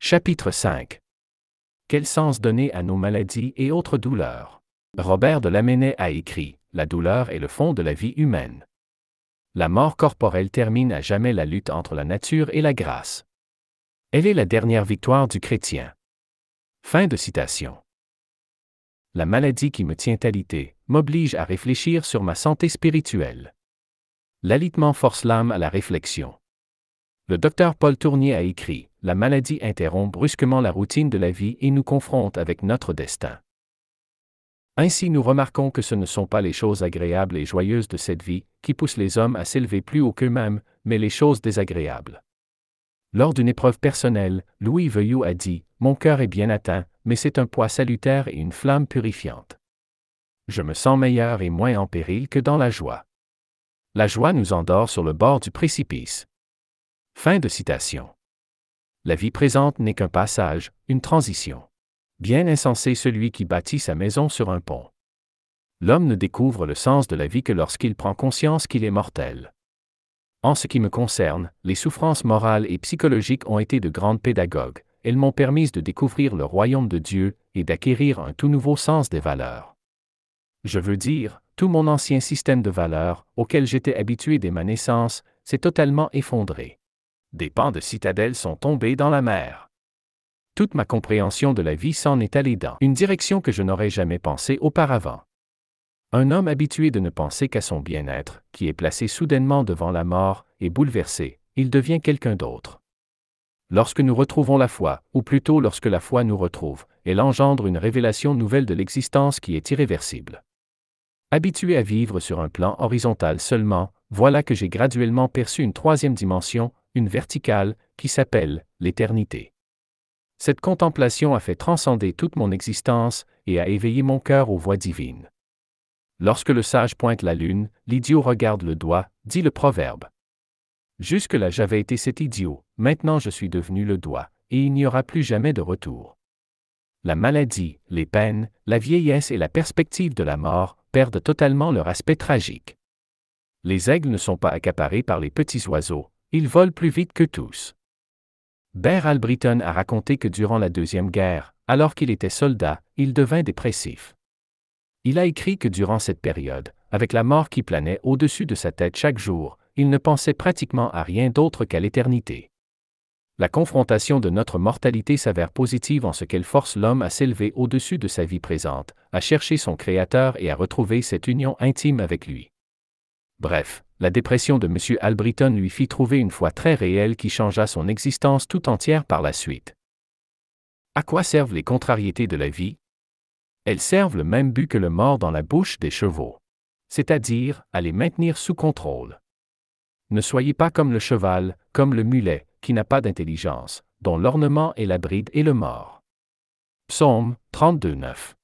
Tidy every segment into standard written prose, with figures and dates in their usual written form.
Chapitre 5. Quel sens donner à nos maladies et autres douleurs? Robert de Lamennais a écrit « La douleur est le fond de la vie humaine. La mort corporelle termine à jamais la lutte entre la nature et la grâce. Elle est la dernière victoire du chrétien. » Fin de citation. La maladie qui me tient alité m'oblige à réfléchir sur ma santé spirituelle. L'alitement force l'âme à la réflexion. Le docteur Paul Tournier a écrit « La maladie interrompt brusquement la routine de la vie et nous confronte avec notre destin. » Ainsi nous remarquons que ce ne sont pas les choses agréables et joyeuses de cette vie qui poussent les hommes à s'élever plus haut qu'eux-mêmes, mais les choses désagréables. Lors d'une épreuve personnelle, Louis Veuillot a dit « Mon cœur est bien atteint, mais c'est un poids salutaire et une flamme purifiante. Je me sens meilleur et moins en péril que dans la joie. La joie nous endort sur le bord du précipice. » Fin de citation. La vie présente n'est qu'un passage, une transition. Bien insensé celui qui bâtit sa maison sur un pont. L'homme ne découvre le sens de la vie que lorsqu'il prend conscience qu'il est mortel. En ce qui me concerne, les souffrances morales et psychologiques ont été de grandes pédagogues. Elles m'ont permis de découvrir le royaume de Dieu et d'acquérir un tout nouveau sens des valeurs. Je veux dire, tout mon ancien système de valeurs, auquel j'étais habitué dès ma naissance, s'est totalement effondré. Des pans de citadelle sont tombés dans la mer. Toute ma compréhension de la vie s'en est allée dans une direction que je n'aurais jamais pensée auparavant. Un homme habitué de ne penser qu'à son bien-être, qui est placé soudainement devant la mort, est bouleversé, il devient quelqu'un d'autre. Lorsque nous retrouvons la foi, ou plutôt lorsque la foi nous retrouve, elle engendre une révélation nouvelle de l'existence qui est irréversible. Habitué à vivre sur un plan horizontal seulement, voilà que j'ai graduellement perçu une troisième dimension, une verticale, qui s'appelle l'éternité. Cette contemplation a fait transcender toute mon existence et a éveillé mon cœur aux voies divines. Lorsque le sage pointe la lune, l'idiot regarde le doigt, dit le proverbe. Jusque-là j'avais été cet idiot, maintenant je suis devenu le doigt, et il n'y aura plus jamais de retour. La maladie, les peines, la vieillesse et la perspective de la mort perdent totalement leur aspect tragique. Les aigles ne sont pas accaparés par les petits oiseaux, ils volent plus vite que tous. Bear Albriton a raconté que durant la Deuxième Guerre, alors qu'il était soldat, il devint dépressif. Il a écrit que durant cette période, avec la mort qui planait au-dessus de sa tête chaque jour, il ne pensait pratiquement à rien d'autre qu'à l'éternité. La confrontation de notre mortalité s'avère positive en ce qu'elle force l'homme à s'élever au-dessus de sa vie présente, à chercher son Créateur et à retrouver cette union intime avec lui. Bref, la dépression de M. Albriton lui fit trouver une foi très réelle qui changea son existence tout entière par la suite. À quoi servent les contrariétés de la vie? Elles servent le même but que le mors dans la bouche des chevaux. C'est-à-dire, à les maintenir sous contrôle. Ne soyez pas comme le cheval, comme le mulet, qui n'a pas d'intelligence, dont l'ornement est la bride et le mors. Psaume 32, 9.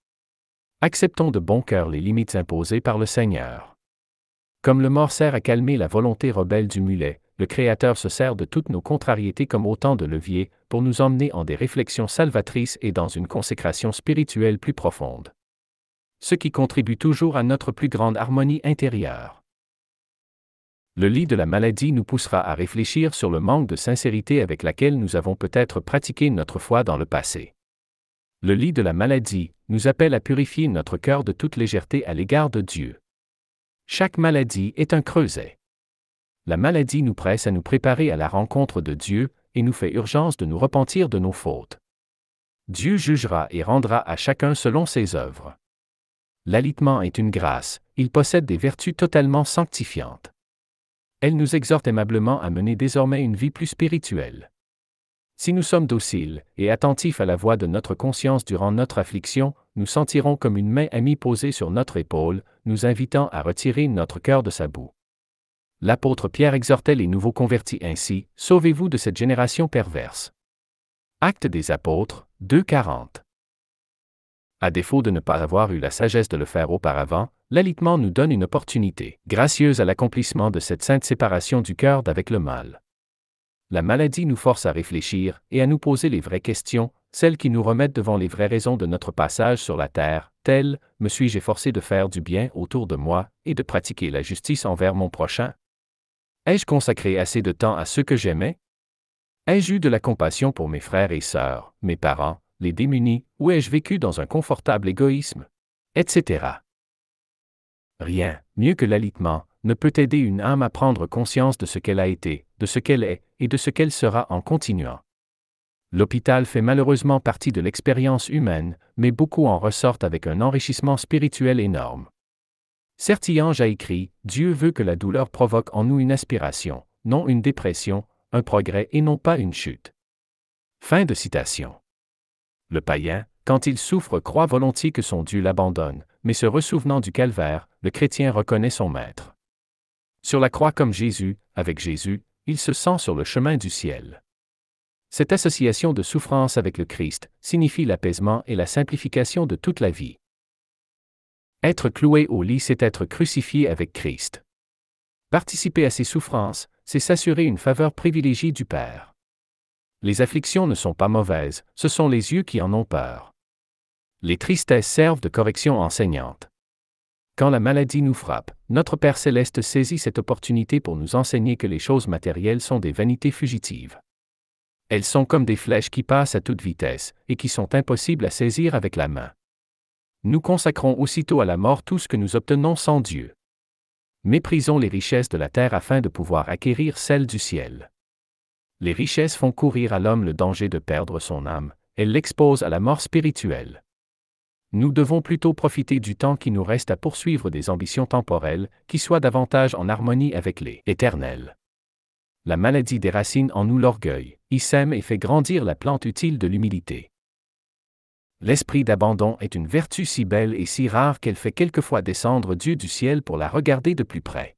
Acceptons de bon cœur les limites imposées par le Seigneur. Comme le mors sert à calmer la volonté rebelle du mulet, le Créateur se sert de toutes nos contrariétés comme autant de leviers pour nous emmener en des réflexions salvatrices et dans une consécration spirituelle plus profonde. Ce qui contribue toujours à notre plus grande harmonie intérieure. Le lit de la maladie nous poussera à réfléchir sur le manque de sincérité avec laquelle nous avons peut-être pratiqué notre foi dans le passé. Le lit de la maladie nous appelle à purifier notre cœur de toute légèreté à l'égard de Dieu. Chaque maladie est un creuset. La maladie nous presse à nous préparer à la rencontre de Dieu et nous fait urgence de nous repentir de nos fautes. Dieu jugera et rendra à chacun selon ses œuvres. L'alitement est une grâce, il possède des vertus totalement sanctifiantes. Elle nous exhorte aimablement à mener désormais une vie plus spirituelle. Si nous sommes dociles et attentifs à la voix de notre conscience durant notre affliction, nous sentirons comme une main amie posée sur notre épaule, nous invitant à retirer notre cœur de sa boue. L'apôtre Pierre exhortait les nouveaux convertis ainsi, « Sauvez-vous de cette génération perverse. » Actes des Apôtres, 2:40. À défaut de ne pas avoir eu la sagesse de le faire auparavant, l'alitement nous donne une opportunité, gracieuse à l'accomplissement de cette sainte séparation du cœur d'avec le mal. La maladie nous force à réfléchir et à nous poser les vraies questions, celles qui nous remettent devant les vraies raisons de notre passage sur la terre, telles « Me suis-je efforcé de faire du bien autour de moi et de pratiquer la justice envers mon prochain? Ai-je consacré assez de temps à ceux que j'aimais? Ai-je eu de la compassion pour mes frères et sœurs, mes parents, les démunis, ou ai-je vécu dans un confortable égoïsme? Etc. Rien, mieux que l'alitement, ne peut aider une âme à prendre conscience de ce qu'elle a été, de ce qu'elle est, et de ce qu'elle sera en continuant. L'hôpital fait malheureusement partie de l'expérience humaine, mais beaucoup en ressortent avec un enrichissement spirituel énorme. Sertillange a écrit « Dieu veut que la douleur provoque en nous une aspiration, non une dépression, un progrès et non pas une chute. » Fin de citation. Le païen, quand il souffre, croit volontiers que son Dieu l'abandonne, mais se ressouvenant du calvaire, le chrétien reconnaît son Maître. Sur la croix comme Jésus, avec Jésus, il se sent sur le chemin du ciel. Cette association de souffrance avec le Christ signifie l'apaisement et la simplification de toute la vie. Être cloué au lit, c'est être crucifié avec Christ. Participer à ses souffrances, c'est s'assurer une faveur privilégiée du Père. Les afflictions ne sont pas mauvaises, ce sont les yeux qui en ont peur. Les tristesses servent de correction enseignante. Quand la maladie nous frappe, notre Père céleste saisit cette opportunité pour nous enseigner que les choses matérielles sont des vanités fugitives. Elles sont comme des flèches qui passent à toute vitesse, et qui sont impossibles à saisir avec la main. Nous consacrons aussitôt à la mort tout ce que nous obtenons sans Dieu. Méprisons les richesses de la terre afin de pouvoir acquérir celles du ciel. Les richesses font courir à l'homme le danger de perdre son âme, elles l'exposent à la mort spirituelle. Nous devons plutôt profiter du temps qui nous reste à poursuivre des ambitions temporelles, qui soient davantage en harmonie avec les éternels. La maladie déracine en nous l'orgueil, y sème et fait grandir la plante utile de l'humilité. L'esprit d'abandon est une vertu si belle et si rare qu'elle fait quelquefois descendre Dieu du ciel pour la regarder de plus près.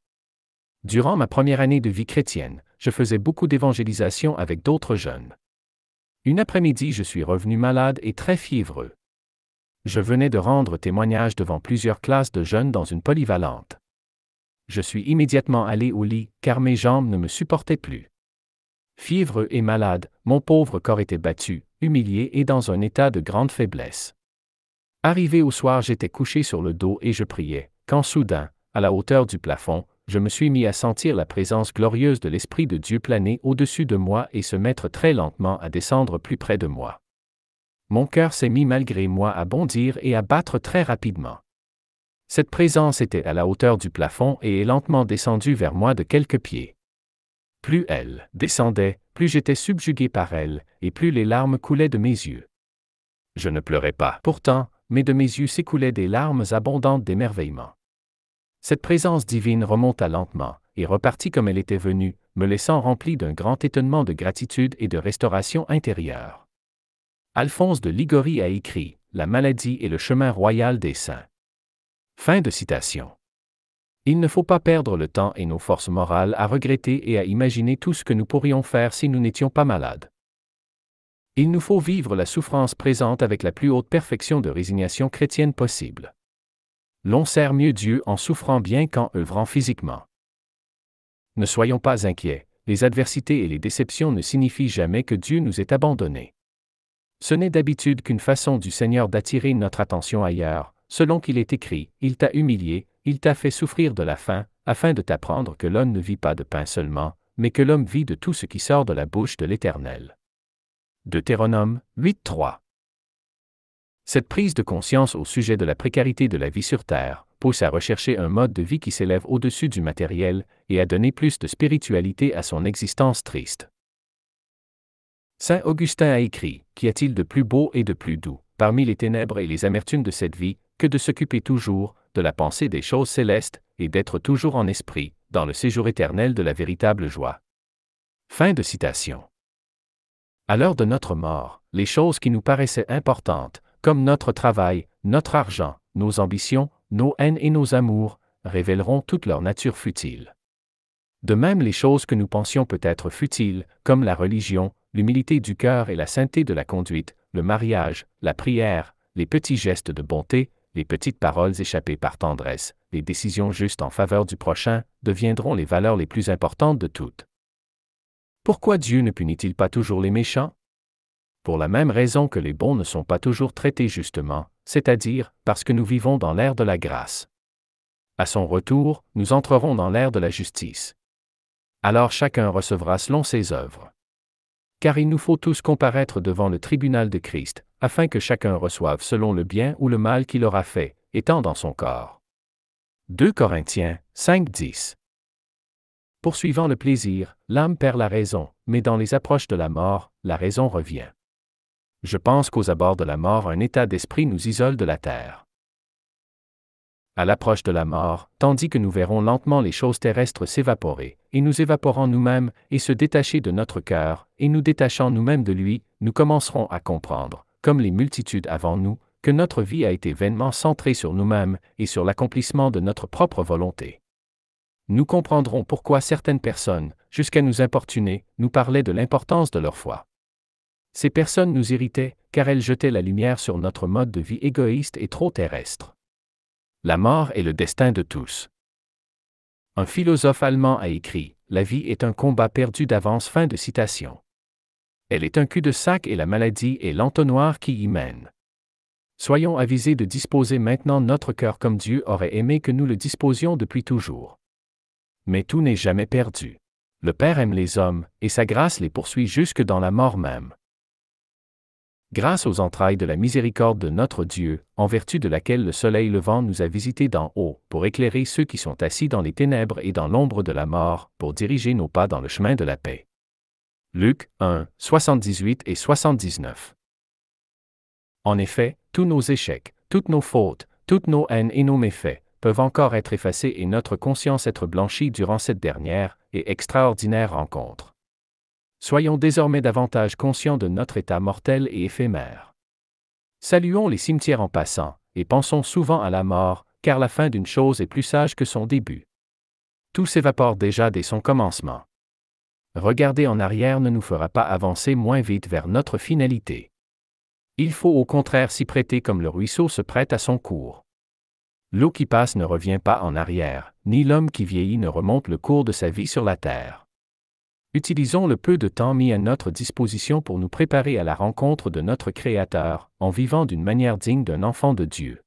Durant ma première année de vie chrétienne, je faisais beaucoup d'évangélisation avec d'autres jeunes. Une après-midi, je suis revenu malade et très fiévreux. Je venais de rendre témoignage devant plusieurs classes de jeunes dans une polyvalente. Je suis immédiatement allé au lit, car mes jambes ne me supportaient plus. Fiévreux et malade, mon pauvre corps était battu, humilié et dans un état de grande faiblesse. Arrivé au soir, j'étais couché sur le dos et je priais, quand soudain, à la hauteur du plafond, je me suis mis à sentir la présence glorieuse de l'Esprit de Dieu planer au-dessus de moi et se mettre très lentement à descendre plus près de moi. Mon cœur s'est mis malgré moi à bondir et à battre très rapidement. Cette présence était à la hauteur du plafond et est lentement descendue vers moi de quelques pieds. Plus elle descendait, plus j'étais subjugué par elle, et plus les larmes coulaient de mes yeux. Je ne pleurais pas, pourtant, mais de mes yeux s'écoulaient des larmes abondantes d'émerveillement. Cette présence divine remonta lentement, et repartit comme elle était venue, me laissant rempli d'un grand étonnement de gratitude et de restauration intérieure. Alphonse de Liguori a écrit « La maladie est le chemin royal des saints ». Fin de citation. Il ne faut pas perdre le temps et nos forces morales à regretter et à imaginer tout ce que nous pourrions faire si nous n'étions pas malades. Il nous faut vivre la souffrance présente avec la plus haute perfection de résignation chrétienne possible. L'on sert mieux Dieu en souffrant bien qu'en œuvrant physiquement. Ne soyons pas inquiets, les adversités et les déceptions ne signifient jamais que Dieu nous ait abandonnés. Ce n'est d'habitude qu'une façon du Seigneur d'attirer notre attention ailleurs, selon qu'il est écrit, « Il t'a humilié, il t'a fait souffrir de la faim, afin de t'apprendre que l'homme ne vit pas de pain seulement, mais que l'homme vit de tout ce qui sort de la bouche de l'Éternel. » Deutéronome 8:3. Cette prise de conscience au sujet de la précarité de la vie sur terre pousse à rechercher un mode de vie qui s'élève au-dessus du matériel et à donner plus de spiritualité à son existence triste. Saint Augustin a écrit « Qu'y a-t-il de plus beau et de plus doux, parmi les ténèbres et les amertumes de cette vie, que de s'occuper toujours de la pensée des choses célestes et d'être toujours en esprit, dans le séjour éternel de la véritable joie. » Fin de citation. À l'heure de notre mort, les choses qui nous paraissaient importantes, comme notre travail, notre argent, nos ambitions, nos haines et nos amours, révéleront toute leur nature futile. De même, les choses que nous pensions peut-être futiles, comme la religion, l'humilité du cœur et la sainteté de la conduite, le mariage, la prière, les petits gestes de bonté, les petites paroles échappées par tendresse, les décisions justes en faveur du prochain, deviendront les valeurs les plus importantes de toutes. Pourquoi Dieu ne punit-il pas toujours les méchants? Pour la même raison que les bons ne sont pas toujours traités justement, c'est-à-dire parce que nous vivons dans l'ère de la grâce. À son retour, nous entrerons dans l'ère de la justice. Alors chacun recevra selon ses œuvres. Car il nous faut tous comparaître devant le tribunal de Christ, afin que chacun reçoive selon le bien ou le mal qu'il aura fait, étant dans son corps. 2 Corinthiens 5:10. Poursuivant le plaisir, l'âme perd la raison, mais dans les approches de la mort, la raison revient. Je pense qu'aux abords de la mort, un état d'esprit nous isole de la terre. À l'approche de la mort, tandis que nous verrons lentement les choses terrestres s'évaporer, et nous évaporant nous-mêmes, et se détacher de notre cœur, et nous détachant nous-mêmes de lui, nous commencerons à comprendre, comme les multitudes avant nous, que notre vie a été vainement centrée sur nous-mêmes, et sur l'accomplissement de notre propre volonté. Nous comprendrons pourquoi certaines personnes, jusqu'à nous importuner, nous parlaient de l'importance de leur foi. Ces personnes nous irritaient, car elles jetaient la lumière sur notre mode de vie égoïste et trop terrestre. La mort est le destin de tous. Un philosophe allemand a écrit « La vie est un combat perdu d'avance ». Fin de citation. Elle est un cul-de-sac et la maladie est l'entonnoir qui y mène. Soyons avisés de disposer maintenant notre cœur comme Dieu aurait aimé que nous le disposions depuis toujours. Mais tout n'est jamais perdu. Le Père aime les hommes, et sa grâce les poursuit jusque dans la mort même. Grâce aux entrailles de la miséricorde de notre Dieu, en vertu de laquelle le soleil levant nous a visités d'en haut, pour éclairer ceux qui sont assis dans les ténèbres et dans l'ombre de la mort, pour diriger nos pas dans le chemin de la paix. Luc 1, 78 et 79. En effet, tous nos échecs, toutes nos fautes, toutes nos haines et nos méfaits, peuvent encore être effacés et notre conscience être blanchie durant cette dernière et extraordinaire rencontre. Soyons désormais davantage conscients de notre état mortel et éphémère. Saluons les cimetières en passant, et pensons souvent à la mort, car la fin d'une chose est plus sage que son début. Tout s'évapore déjà dès son commencement. Regarder en arrière ne nous fera pas avancer moins vite vers notre finalité. Il faut au contraire s'y prêter comme le ruisseau se prête à son cours. L'eau qui passe ne revient pas en arrière, ni l'homme qui vieillit ne remonte le cours de sa vie sur la terre. Utilisons le peu de temps mis à notre disposition pour nous préparer à la rencontre de notre Créateur, en vivant d'une manière digne d'un enfant de Dieu.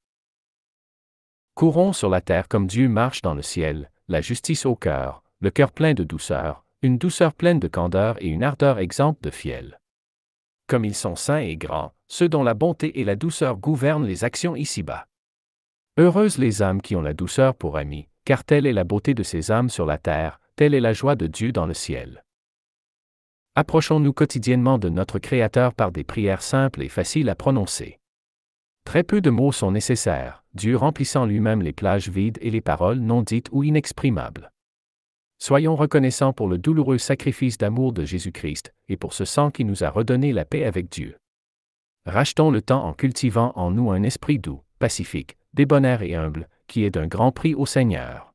Courons sur la terre comme Dieu marche dans le ciel, la justice au cœur, le cœur plein de douceur, une douceur pleine de candeur et une ardeur exempte de fiel. Comme ils sont saints et grands, ceux dont la bonté et la douceur gouvernent les actions ici-bas. Heureuses les âmes qui ont la douceur pour amis, car telle est la beauté de ces âmes sur la terre, telle est la joie de Dieu dans le ciel. Approchons-nous quotidiennement de notre Créateur par des prières simples et faciles à prononcer. Très peu de mots sont nécessaires, Dieu remplissant lui-même les plages vides et les paroles non dites ou inexprimables. Soyons reconnaissants pour le douloureux sacrifice d'amour de Jésus-Christ, et pour ce sang qui nous a redonné la paix avec Dieu. Rachetons le temps en cultivant en nous un esprit doux, pacifique, débonnaire et humble, qui est d'un grand prix au Seigneur.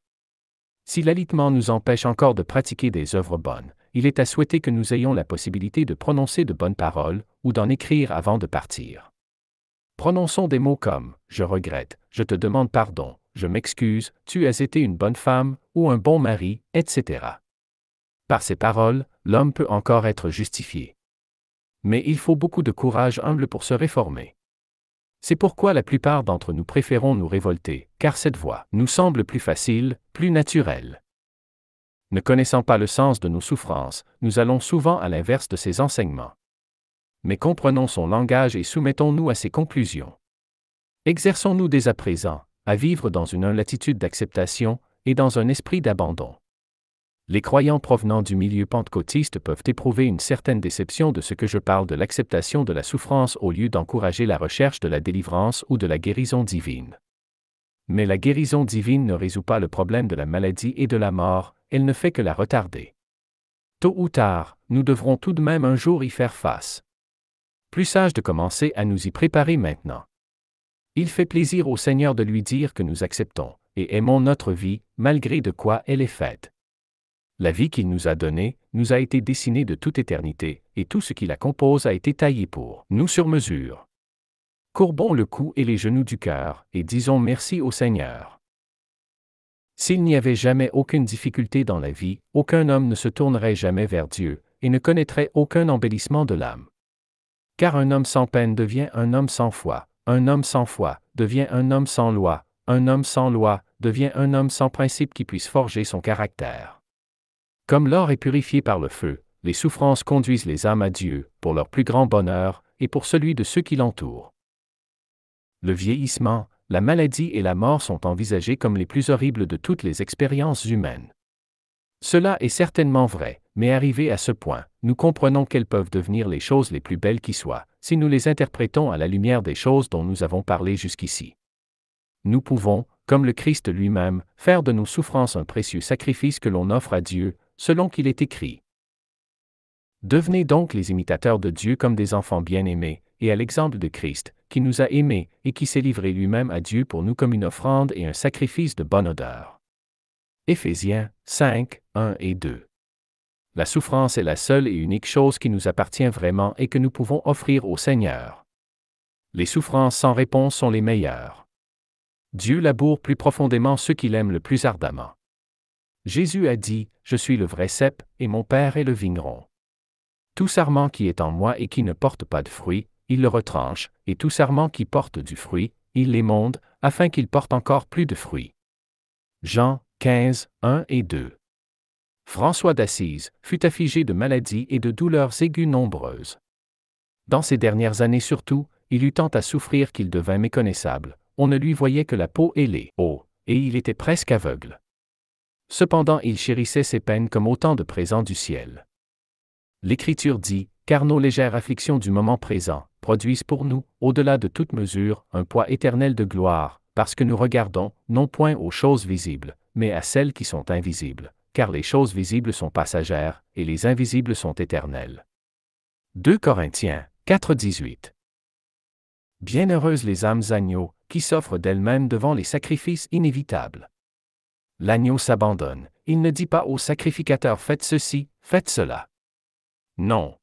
Si l'alitement nous empêche encore de pratiquer des œuvres bonnes, il est à souhaiter que nous ayons la possibilité de prononcer de bonnes paroles, ou d'en écrire avant de partir. Prononçons des mots comme « je regrette »,« je te demande pardon »,« je m'excuse »,« tu as été une bonne femme » ou « un bon mari », etc. Par ces paroles, l'homme peut encore être justifié. Mais il faut beaucoup de courage humble pour se réformer. C'est pourquoi la plupart d'entre nous préférons nous révolter, car cette voie nous semble plus facile, plus naturelle. Ne connaissant pas le sens de nos souffrances, nous allons souvent à l'inverse de ses enseignements. Mais comprenons son langage et soumettons-nous à ses conclusions. Exerçons-nous dès à présent à vivre dans une attitude d'acceptation et dans un esprit d'abandon. Les croyants provenant du milieu pentecôtiste peuvent éprouver une certaine déception de ce que je parle de l'acceptation de la souffrance au lieu d'encourager la recherche de la délivrance ou de la guérison divine. Mais la guérison divine ne résout pas le problème de la maladie et de la mort, elle ne fait que la retarder. Tôt ou tard, nous devrons tout de même un jour y faire face. Plus sage de commencer à nous y préparer maintenant. Il fait plaisir au Seigneur de lui dire que nous acceptons et aimons notre vie, malgré de quoi elle est faite. La vie qu'il nous a donnée, nous a été dessinée de toute éternité, et tout ce qui la compose a été taillé pour nous sur mesure. Courbons le cou et les genoux du cœur, et disons merci au Seigneur. S'il n'y avait jamais aucune difficulté dans la vie, aucun homme ne se tournerait jamais vers Dieu, et ne connaîtrait aucun embellissement de l'âme. Car un homme sans peine devient un homme sans foi, un homme sans foi devient un homme sans loi, un homme sans loi devient un homme sans principe qui puisse forger son caractère. Comme l'or est purifié par le feu, les souffrances conduisent les âmes à Dieu, pour leur plus grand bonheur, et pour celui de ceux qui l'entourent. Le vieillissement, la maladie et la mort sont envisagés comme les plus horribles de toutes les expériences humaines. Cela est certainement vrai, mais arrivé à ce point, nous comprenons quelles peuvent devenir les choses les plus belles qui soient, si nous les interprétons à la lumière des choses dont nous avons parlé jusqu'ici. Nous pouvons, comme le Christ lui-même, faire de nos souffrances un précieux sacrifice que l'on offre à Dieu, selon qu'il est écrit. Devenez donc les imitateurs de Dieu comme des enfants bien-aimés, et à l'exemple de Christ, qui nous a aimés et qui s'est livré lui-même à Dieu pour nous comme une offrande et un sacrifice de bonne odeur. Éphésiens 5, 1 et 2. La souffrance est la seule et unique chose qui nous appartient vraiment et que nous pouvons offrir au Seigneur. Les souffrances sans réponse sont les meilleures. Dieu laboure plus profondément ceux qu'il aime le plus ardemment. Jésus a dit, « Je suis le vrai cep, et mon Père est le vigneron. Tout sarment qui est en moi et qui ne porte pas de fruit, il le retranche, et tout sarment qui porte du fruit, il l'émonde, afin qu'il porte encore plus de fruits. » Jean 15, 1 et 2. François d'Assise fut affligé de maladies et de douleurs aiguës nombreuses. Dans ces dernières années surtout, il eut tant à souffrir qu'il devint méconnaissable, on ne lui voyait que la peau et les os, et il était presque aveugle. Cependant il chérissait ses peines comme autant de présents du ciel. L'Écriture dit, « Car nos légères afflictions du moment présent produisent pour nous, au-delà de toute mesure, un poids éternel de gloire, parce que nous regardons, non point aux choses visibles, mais à celles qui sont invisibles, car les choses visibles sont passagères, et les invisibles sont éternelles. » 2 Corinthiens 4, 18. Bienheureuses les âmes agneaux, qui s'offrent d'elles-mêmes devant les sacrifices inévitables. L'agneau s'abandonne, il ne dit pas au sacrificateur « Faites ceci, faites cela ». Non.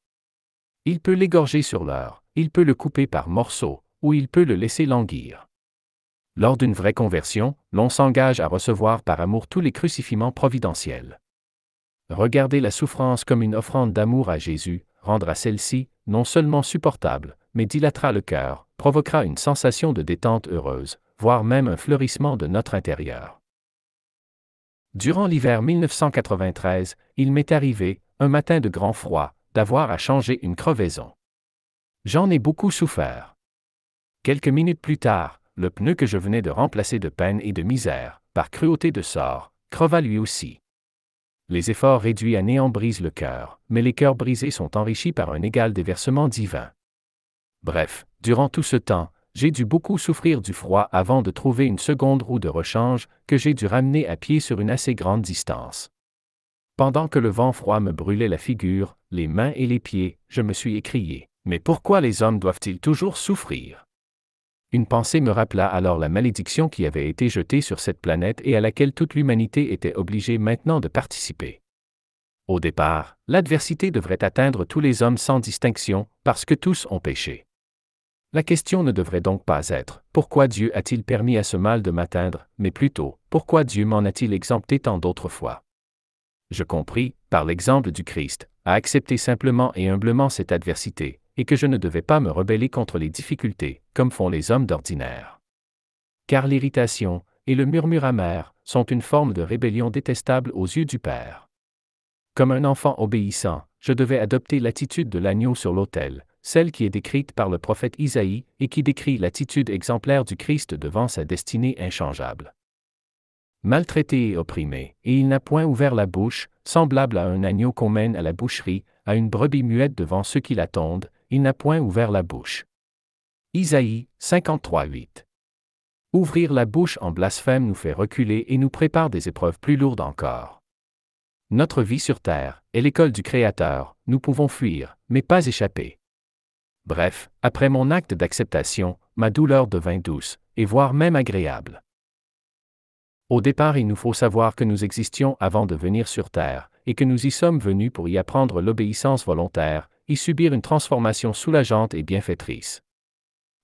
Il peut l'égorger sur l'heure, il peut le couper par morceaux, ou il peut le laisser languir. Lors d'une vraie conversion, l'on s'engage à recevoir par amour tous les crucifiements providentiels. Regarder la souffrance comme une offrande d'amour à Jésus, rendra celle-ci, non seulement supportable, mais dilatera le cœur, provoquera une sensation de détente heureuse, voire même un fleurissement de notre intérieur. Durant l'hiver 1993, il m'est arrivé, un matin de grand froid, d'avoir à changer une crevaison. J'en ai beaucoup souffert. Quelques minutes plus tard, le pneu que je venais de remplacer de peine et de misère, par cruauté de sort, creva lui aussi. Les efforts réduits à néant brisent le cœur, mais les cœurs brisés sont enrichis par un égal déversement divin. Bref, durant tout ce temps, j'ai dû beaucoup souffrir du froid avant de trouver une seconde roue de rechange que j'ai dû ramener à pied sur une assez grande distance. Pendant que le vent froid me brûlait la figure, les mains et les pieds, je me suis écrié, « Mais pourquoi les hommes doivent-ils toujours souffrir ?» Une pensée me rappela alors la malédiction qui avait été jetée sur cette planète et à laquelle toute l'humanité était obligée maintenant de participer. Au départ, l'adversité devrait atteindre tous les hommes sans distinction, parce que tous ont péché. La question ne devrait donc pas être « Pourquoi Dieu a-t-il permis à ce mal de m'atteindre ?» mais plutôt « Pourquoi Dieu m'en a-t-il exempté tant d'autres fois ?» Je compris, par l'exemple du Christ, à accepter simplement et humblement cette adversité, et que je ne devais pas me rebeller contre les difficultés, comme font les hommes d'ordinaire. Car l'irritation et le murmure amer sont une forme de rébellion détestable aux yeux du Père. Comme un enfant obéissant, je devais adopter l'attitude de l'agneau sur l'autel, celle qui est décrite par le prophète Isaïe et qui décrit l'attitude exemplaire du Christ devant sa destinée inchangeable. Maltraité et opprimé, et il n'a point ouvert la bouche, semblable à un agneau qu'on mène à la boucherie, à une brebis muette devant ceux qui l'attendent, il n'a point ouvert la bouche. Isaïe 53, 8. Ouvrir la bouche en blasphème nous fait reculer et nous prépare des épreuves plus lourdes encore. Notre vie sur terre est l'école du Créateur, nous pouvons fuir, mais pas échapper. Bref, après mon acte d'acceptation, ma douleur devint douce, et voire même agréable. Au départ, il nous faut savoir que nous existions avant de venir sur terre, et que nous y sommes venus pour y apprendre l'obéissance volontaire, y subir une transformation soulageante et bienfaitrice.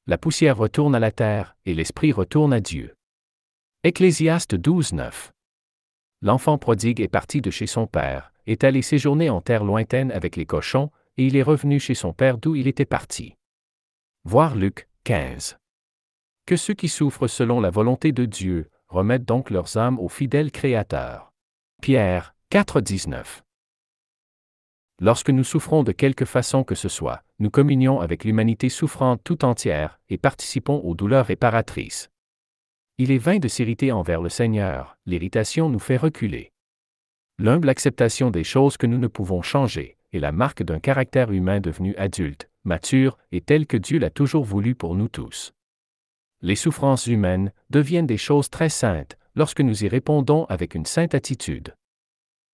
La poussière retourne à la terre, et l'esprit retourne à Dieu. Ecclésiaste 12, 9. L'enfant prodigue est parti de chez son père, est allé séjourner en terre lointaine avec les cochons, et il est revenu chez son père d'où il était parti. Voir Luc 15. Que ceux qui souffrent selon la volonté de Dieu remettent donc leurs âmes au fidèle Créateur. Pierre 4, 19. Lorsque nous souffrons de quelque façon que ce soit, nous communions avec l'humanité souffrante tout entière et participons aux douleurs réparatrices. Il est vain de s'irriter envers le Seigneur, l'irritation nous fait reculer. L'humble acceptation des choses que nous ne pouvons changer est la marque d'un caractère humain devenu adulte, mature et tel que Dieu l'a toujours voulu pour nous tous. Les souffrances humaines deviennent des choses très saintes lorsque nous y répondons avec une sainte attitude.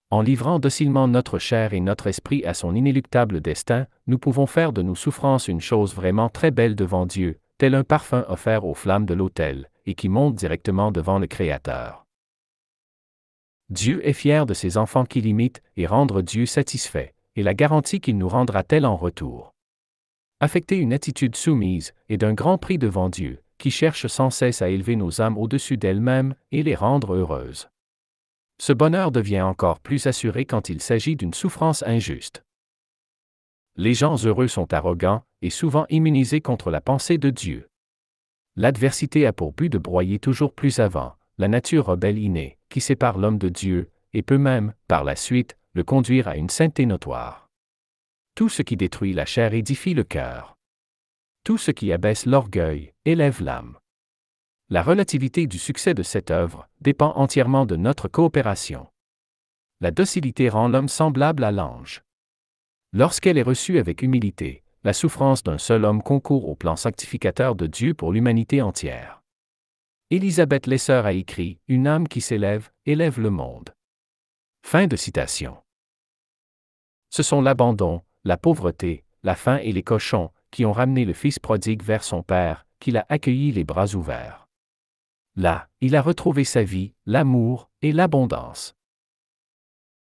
En livrant docilement notre chair et notre esprit à son inéluctable destin, nous pouvons faire de nos souffrances une chose vraiment très belle devant Dieu, tel un parfum offert aux flammes de l'autel, et qui monte directement devant le Créateur. Dieu est fier de ses enfants qui l'imitent et rendre Dieu satisfait, et la garantie qu'il nous rendra tel en retour. Affecter une attitude soumise est d'un grand prix devant Dieu, qui cherche sans cesse à élever nos âmes au-dessus d'elles-mêmes et les rendre heureuses. Ce bonheur devient encore plus assuré quand il s'agit d'une souffrance injuste. Les gens heureux sont arrogants et souvent immunisés contre la pensée de Dieu. L'adversité a pour but de broyer toujours plus avant la nature rebelle innée, qui sépare l'homme de Dieu, et peut même, par la suite, le conduire à une sainteté notoire. Tout ce qui détruit la chair édifie le cœur. Tout ce qui abaisse l'orgueil élève l'âme. La relativité du succès de cette œuvre dépend entièrement de notre coopération. La docilité rend l'homme semblable à l'ange. Lorsqu'elle est reçue avec humilité, la souffrance d'un seul homme concourt au plan sanctificateur de Dieu pour l'humanité entière. Élisabeth Lesser a écrit « Une âme qui s'élève, élève le monde ». Fin de citation. Ce sont l'abandon, la pauvreté, la faim et les cochons qui ont ramené le fils prodigue vers son père, qui l'a accueilli les bras ouverts. Là, il a retrouvé sa vie, l'amour et l'abondance.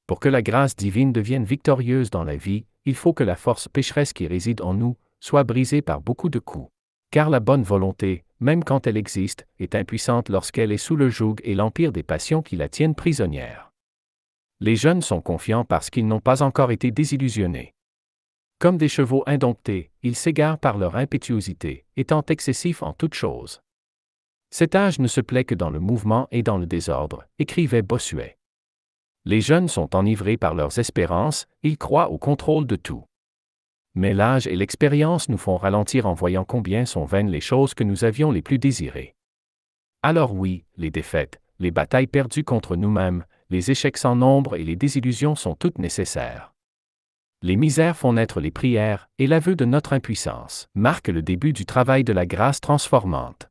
Pour que la grâce divine devienne victorieuse dans la vie, il faut que la force pécheresse qui réside en nous soit brisée par beaucoup de coups. Car la bonne volonté, même quand elle existe, est impuissante lorsqu'elle est sous le joug et l'empire des passions qui la tiennent prisonnière. Les jeunes sont confiants parce qu'ils n'ont pas encore été désillusionnés. Comme des chevaux indomptés, ils s'égarent par leur impétuosité, étant excessifs en toutes choses. Cet âge ne se plaît que dans le mouvement et dans le désordre, écrivait Bossuet. Les jeunes sont enivrés par leurs espérances, ils croient au contrôle de tout. Mais l'âge et l'expérience nous font ralentir en voyant combien sont vaines les choses que nous avions les plus désirées. Alors oui, les défaites, les batailles perdues contre nous-mêmes, les échecs sans nombre et les désillusions sont toutes nécessaires. Les misères font naître les prières, et l'aveu de notre impuissance marque le début du travail de la grâce transformante.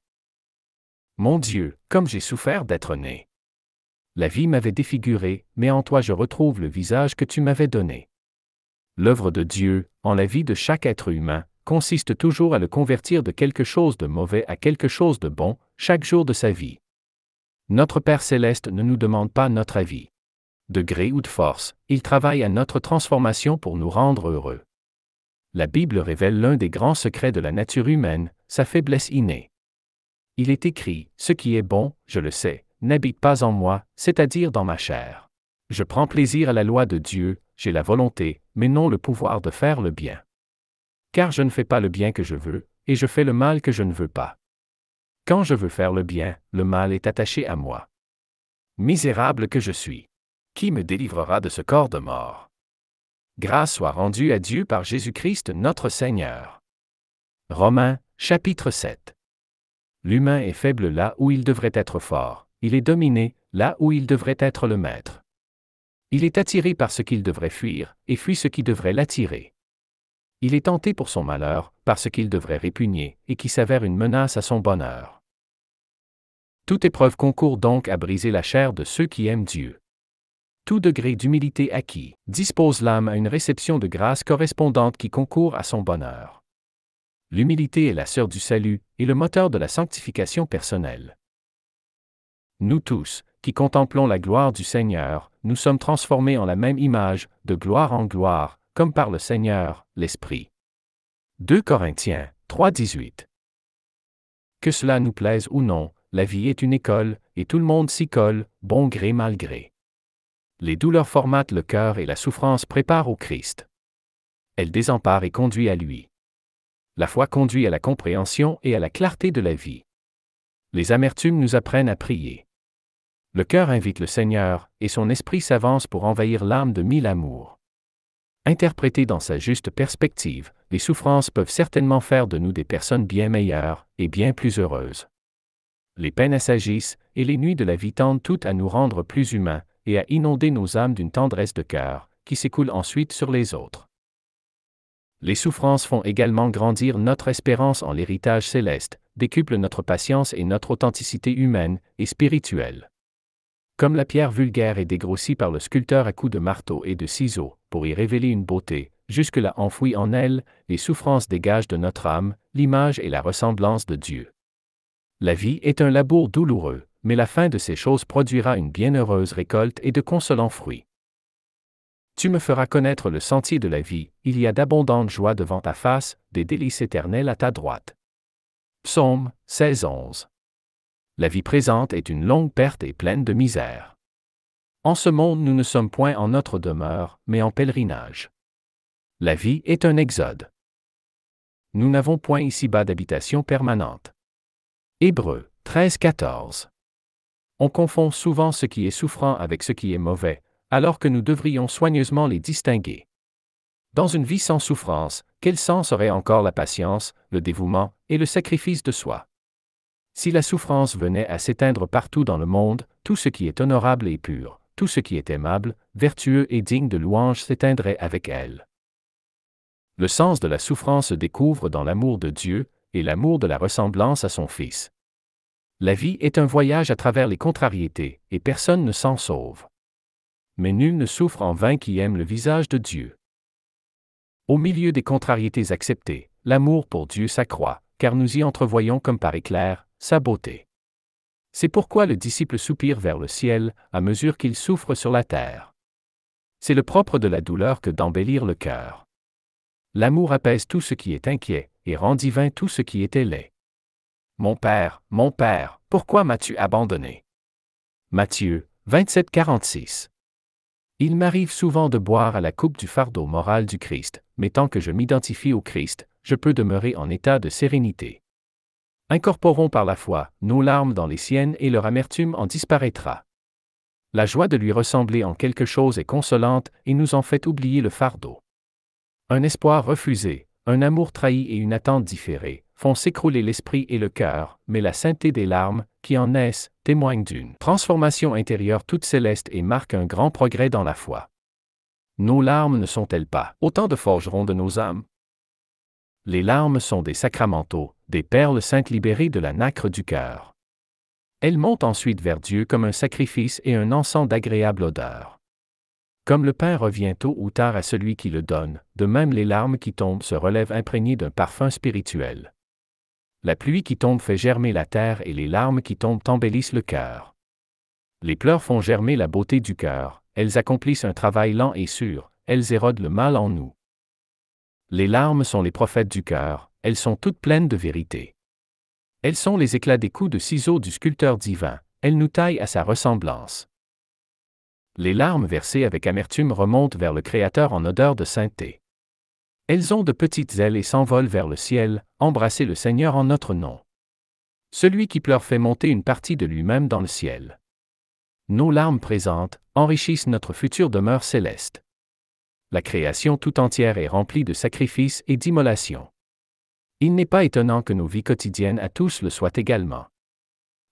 Mon Dieu, comme j'ai souffert d'être né. La vie m'avait défiguré, mais en toi je retrouve le visage que tu m'avais donné. L'œuvre de Dieu, en la vie de chaque être humain, consiste toujours à le convertir de quelque chose de mauvais à quelque chose de bon, chaque jour de sa vie. Notre Père céleste ne nous demande pas notre avis. De gré ou de force, il travaille à notre transformation pour nous rendre heureux. La Bible révèle l'un des grands secrets de la nature humaine, sa faiblesse innée. Il est écrit, « Ce qui est bon, je le sais, n'habite pas en moi, c'est-à-dire dans ma chair. Je prends plaisir à la loi de Dieu, j'ai la volonté, mais non le pouvoir de faire le bien. Car je ne fais pas le bien que je veux, et je fais le mal que je ne veux pas. Quand je veux faire le bien, le mal est attaché à moi. Misérable que je suis! Qui me délivrera de ce corps de mort? Grâce soit rendue à Dieu par Jésus-Christ notre Seigneur. » Romains, chapitre 7. L'humain est faible là où il devrait être fort, il est dominé là où il devrait être le maître. Il est attiré par ce qu'il devrait fuir, et fuit ce qui devrait l'attirer. Il est tenté pour son malheur, par ce qu'il devrait répugner, et qui s'avère une menace à son bonheur. Toute épreuve concourt donc à briser la chair de ceux qui aiment Dieu. Tout degré d'humilité acquis dispose l'âme à une réception de grâce correspondante qui concourt à son bonheur. L'humilité est la sœur du salut et le moteur de la sanctification personnelle. Nous tous, qui contemplons la gloire du Seigneur, nous sommes transformés en la même image, de gloire en gloire, comme par le Seigneur, l'Esprit. 2 Corinthiens 3,18. Que cela nous plaise ou non, la vie est une école, et tout le monde s'y colle, bon gré mal gré. Les douleurs formatent le cœur et la souffrance prépare au Christ. Elle désemparent et conduit à lui. La foi conduit à la compréhension et à la clarté de la vie. Les amertumes nous apprennent à prier. Le cœur invite le Seigneur, et son esprit s'avance pour envahir l'âme de mille amours. Interprétées dans sa juste perspective, les souffrances peuvent certainement faire de nous des personnes bien meilleures et bien plus heureuses. Les peines assagissent, et les nuits de la vie tendent toutes à nous rendre plus humains, et à inonder nos âmes d'une tendresse de cœur, qui s'écoule ensuite sur les autres. Les souffrances font également grandir notre espérance en l'héritage céleste, décuplent notre patience et notre authenticité humaine et spirituelle. Comme la pierre vulgaire est dégrossie par le sculpteur à coups de marteau et de ciseaux, pour y révéler une beauté, jusque-là enfouie en elle, les souffrances dégagent de notre âme l'image et la ressemblance de Dieu. La vie est un labour douloureux, mais la fin de ces choses produira une bienheureuse récolte et de consolants fruits. Tu me feras connaître le sentier de la vie, il y a d'abondantes joies devant ta face, des délices éternelles à ta droite. Psaume 16:11. La vie présente est une longue perte et pleine de misère. En ce monde nous ne sommes point en notre demeure, mais en pèlerinage. La vie est un exode. Nous n'avons point ici-bas d'habitation permanente. Hébreux 13:14. On confond souvent ce qui est souffrant avec ce qui est mauvais, alors que nous devrions soigneusement les distinguer. Dans une vie sans souffrance, quel sens aurait encore la patience, le dévouement et le sacrifice de soi? Si la souffrance venait à s'éteindre partout dans le monde, tout ce qui est honorable et pur, tout ce qui est aimable, vertueux et digne de louange s'éteindrait avec elle. Le sens de la souffrance se découvre dans l'amour de Dieu et l'amour de la ressemblance à son Fils. La vie est un voyage à travers les contrariétés, et personne ne s'en sauve. Mais nul ne souffre en vain qui aime le visage de Dieu. Au milieu des contrariétés acceptées, l'amour pour Dieu s'accroît, car nous y entrevoyons comme par éclair sa beauté. C'est pourquoi le disciple soupire vers le ciel, à mesure qu'il souffre sur la terre. C'est le propre de la douleur que d'embellir le cœur. L'amour apaise tout ce qui est inquiet, et rend divin tout ce qui était laid. Mon Père, pourquoi m'as-tu abandonné? Matthieu 27:46. Il m'arrive souvent de boire à la coupe du fardeau moral du Christ, mais tant que je m'identifie au Christ, je peux demeurer en état de sérénité. Incorporons par la foi nos larmes dans les siennes et leur amertume en disparaîtra. La joie de lui ressembler en quelque chose est consolante et nous en fait oublier le fardeau. Un espoir refusé, un amour trahi et une attente différée font s'écrouler l'esprit et le cœur, mais la sainteté des larmes, qui en naissent, témoigne d'une transformation intérieure toute céleste et marque un grand progrès dans la foi. Nos larmes ne sont-elles pas autant de forgerons de nos âmes? Les larmes sont des sacramentaux, des perles saintes libérées de la nacre du cœur. Elles montent ensuite vers Dieu comme un sacrifice et un encens d'agréable odeur. Comme le pain revient tôt ou tard à celui qui le donne, de même les larmes qui tombent se relèvent imprégnées d'un parfum spirituel. La pluie qui tombe fait germer la terre et les larmes qui tombent embellissent le cœur. Les pleurs font germer la beauté du cœur, elles accomplissent un travail lent et sûr, elles érodent le mal en nous. Les larmes sont les prophètes du cœur, elles sont toutes pleines de vérité. Elles sont les éclats des coups de ciseaux du sculpteur divin, elles nous taillent à sa ressemblance. Les larmes versées avec amertume remontent vers le Créateur en odeur de sainteté. Elles ont de petites ailes et s'envolent vers le ciel, embrasser le Seigneur en notre nom. Celui qui pleure fait monter une partie de lui-même dans le ciel. Nos larmes présentes enrichissent notre future demeure céleste. La création tout entière est remplie de sacrifices et d'immolations. Il n'est pas étonnant que nos vies quotidiennes à tous le soient également.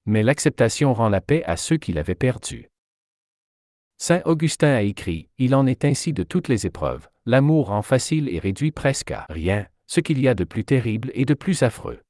Mais l'acceptation rend la paix à ceux qui l'avaient perdue. Saint Augustin a écrit, « Il en est ainsi de toutes les épreuves, l'amour rend facile et réduit presque à rien, ce qu'il y a de plus terrible et de plus affreux. »